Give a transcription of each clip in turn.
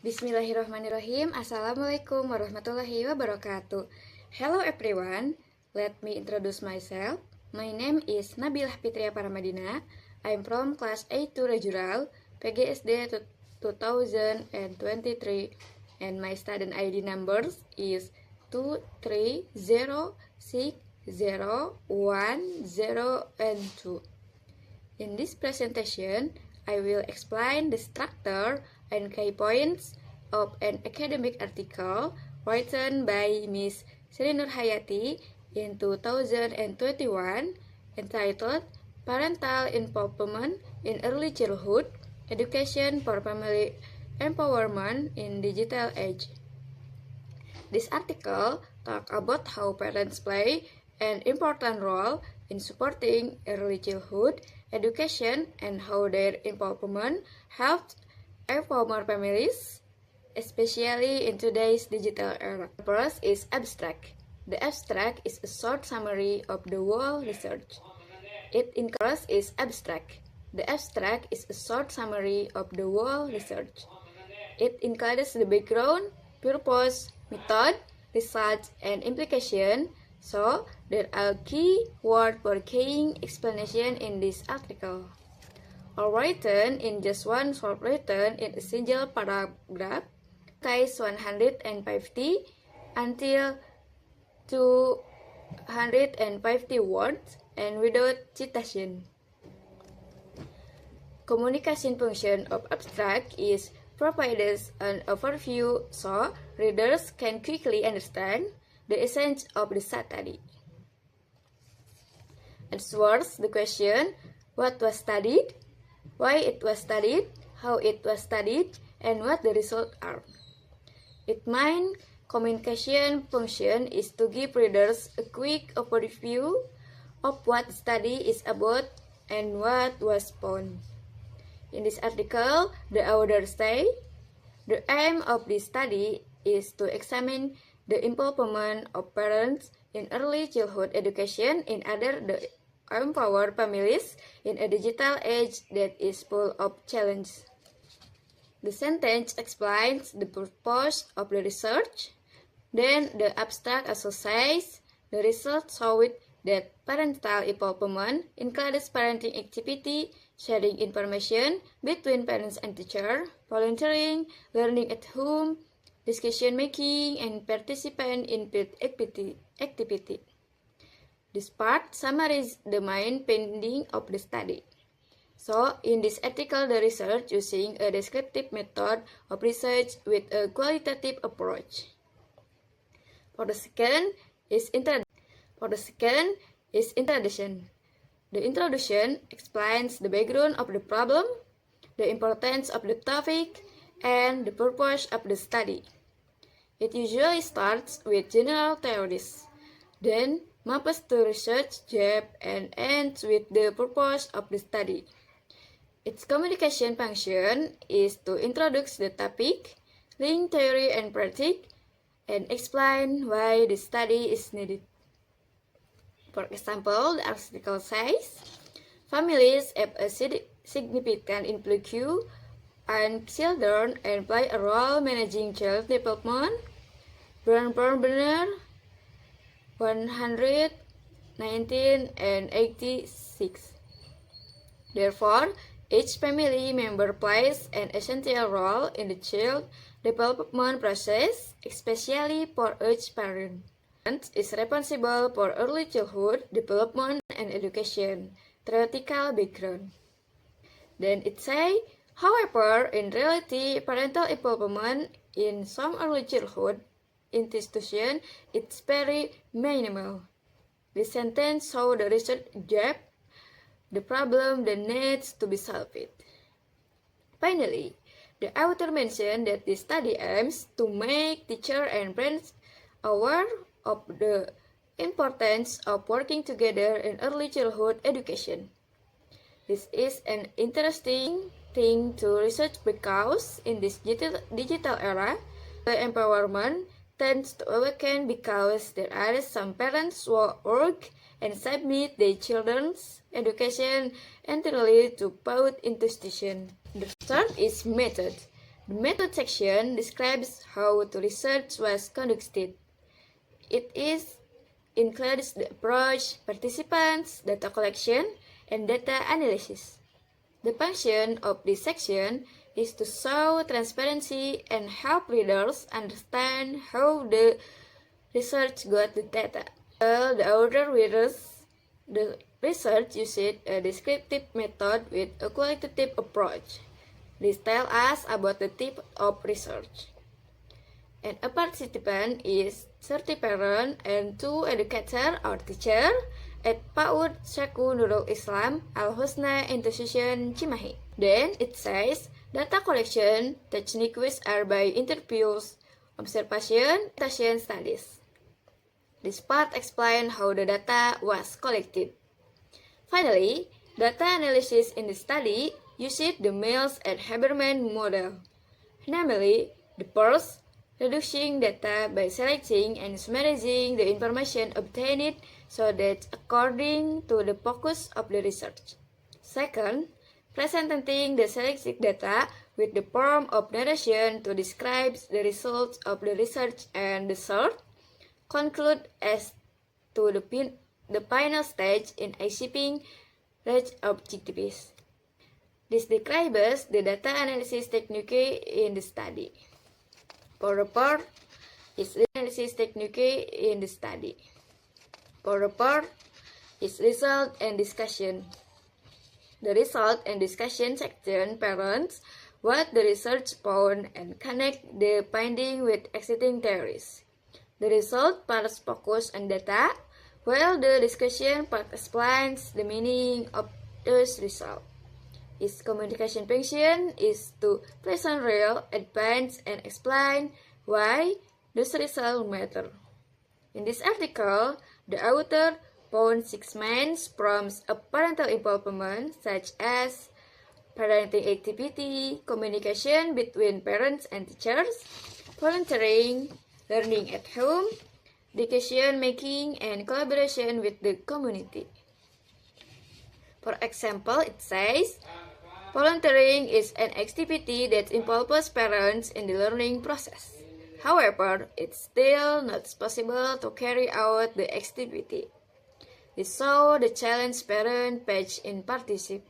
Bismillahirrahmanirrahim. Assalamualaikum warahmatullahi wabarakatuh. Hello everyone. Let me introduce myself. My name is Nabilah Fitria Paramadina. I'm from class A2 Regional, PGSD 2023, and my student ID numbers is 2306010 and 2. In this presentation, I will explain the structure and key points of an academic article written by Miss Sri Nur Hayati in 2021 entitled Parental Involvement in Early Childhood Education for Family Empowerment in Digital Age. This article talks about how parents play an important role in supporting early childhood education and how their involvement helps empower families, especially in today's digital era. The first is abstract. The abstract is a short summary of the whole research. It includes is abstract. The abstract is a short summary of the whole research. It includes the background, purpose, method, results, and implication. So, there are key words for keying explanation in this article. All written in just one short written in a single paragraph, case 150 until 250 words and without citation. Communication function of abstract is provides an overview so readers can quickly understand the essence of the study. Answers the question, what was studied, why it was studied, how it was studied, and what the results are. Its main communication function is to give readers a quick overview of what the study is about and what was found. In this article, the author say, the aim of this study is to examine the involvement of parents in early childhood education in order to empower families in a digital age that is full of challenges. The sentence explains the purpose of the research. Then the abstract also says the results showed that parental involvement includes parenting activity, sharing information between parents and teacher, volunteering, learning at home, discussion making, and participation in field activity. This part summarizes the main finding of the study. So, in this article, the research using a descriptive method of research with a qualitative approach. For the second is introduction. The introduction explains the background of the problem, the importance of the topic, and the purpose of the study. It usually starts with general theories, then maps to research depth and ends with the purpose of the study. Its communication function is to introduce the topic, link theory and practice, and explain why the study is needed. For example, the article says, families have a significant influence on children and play a role managing child development. Brenner 119 and 86. Therefore, each family member plays an essential role in the child development process, especially for each parent. Is responsible for early childhood development and education, theoretical background. Then it says, however, in reality, parental involvement in some early childhood institutions is very minimal. This sentence shows the research gap, the problem that needs to be solved. Finally, the author mentioned that this study aims to make teachers and parents aware of the importance of working together in early childhood education. This is an interesting thing to research because in this digital era, the empowerment tends to awaken because there are some parents who work and submit their children's education entirely to both institutions. The third is method. The method section describes how the research was conducted. It includes the approach, participants, data collection, and data analysis. The function of this section is to show transparency and help readers understand how the research got the data. The author readers the research used a descriptive method with a qualitative approach. This tells us about the type of research. And a participant is 30 parents and 2 educators or teachers at PAUD Syekhu Nurul Islam Al-Husna Institution Cimahi. Then it says data collection techniques are by interviews, observation, citation studies. This part explains how the data was collected. Finally, data analysis in the study used the Mills and Haberman model, namely the first, reducing data by selecting and summarizing the information obtained so that according to the focus of the research. Second, presenting the selected data with the form of narration to describe the results of the research. And the third, conclude as to the final stage in achieving reach objectives. This describes the data analysis technique in the study. For report is the analysis technique in the study. For report is result and discussion. The result and discussion section parents what the research found and connect the finding with existing theories. The result part focus on data, while the discussion part explains the meaning of those results. Its communication function is to present real, advance, and explain why those results matter. In this article, the author found 6 main forms of parental involvement, such as parenting activity, communication between parents and teachers, volunteering, learning at home, decision making, and collaboration with the community. For example, it says, volunteering is an activity that involves parents in the learning process. However, it's still not possible to carry out the activity. This shows the challenge parents face in participation.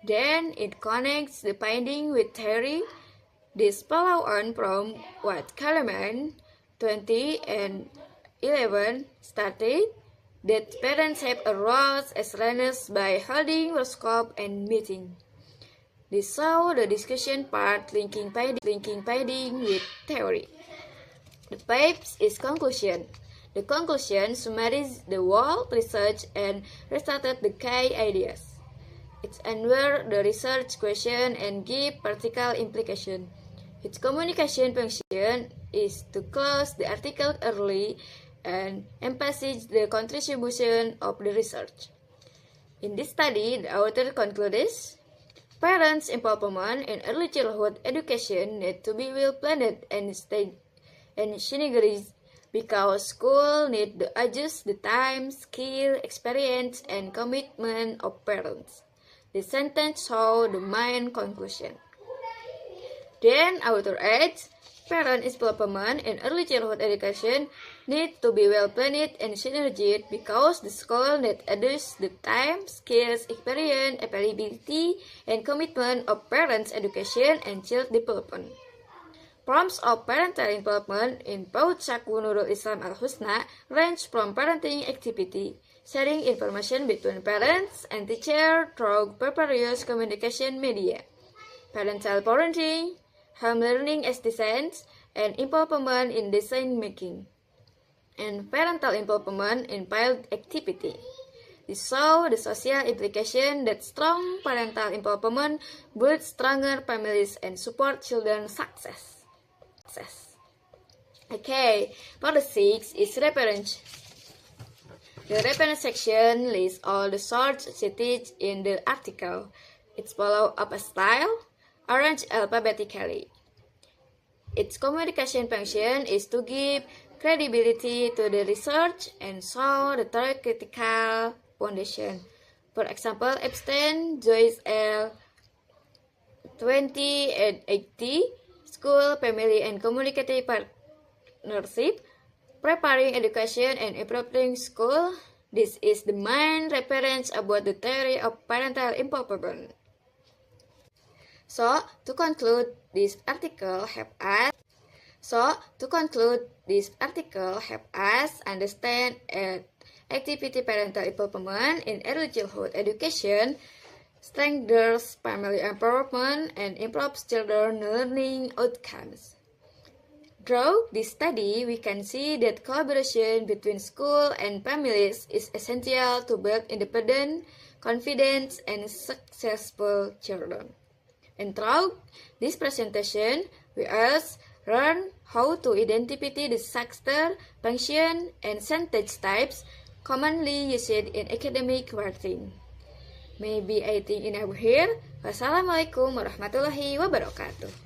Then it connects the finding with theory. This follows on from what Kahneman 20 and 11 stated, that parents have a role as learners by holding workshops and meetings. This shows the discussion part linking finding with theory. The fifth is conclusion. The conclusion summarizes the whole research and restated the key ideas. It answers the research question and gives practical implication. Its communication function is to close the article early and emphasize the contribution of the research. In this study, the author concludes, parents' involvement in early childhood education need to be well planned and synergized because school need to adjust the time, skill, experience, and commitment of parents. The sentence shows the main conclusion. Then, author adds, parent involvement in early childhood education need to be well planned and synergized because the school need to adjust the time, skills, experience, availability, and commitment of parents' education and child development. Forms of parental involvement in PAUD Syekhu Nurul Islam Al-Husna range from parenting activity, sharing information between parents and teachers through various communication media, parental parenting, home learning assistance, and involvement in decision making, and parental involvement in field activity. This shows the social implication that strong parental involvement builds stronger families and support children's success. Okay, for the 6th is reference. The reference section lists all the sources cited in the article. It's follows up a style, arranged alphabetically. Its communication function is to give credibility to the research and show the theoretical foundation. For example, Epstein, Joyce L. 20 and 80 school, family, and community partnership, preparing education and improving school. This is the main reference about the theory of parental involvement. So, to conclude this article, help us understand activity parental involvement in early childhood education strengthens family empowerment and improves children learning outcomes. Through this study, we can see that collaboration between school and families is essential to build independent, confident, and successful children. And through this presentation, we also learn how to identify the structure, function, and sentence types commonly used in academic writing. Maybe I think enough here. Wassalamualaikum warahmatullahi wabarakatuh.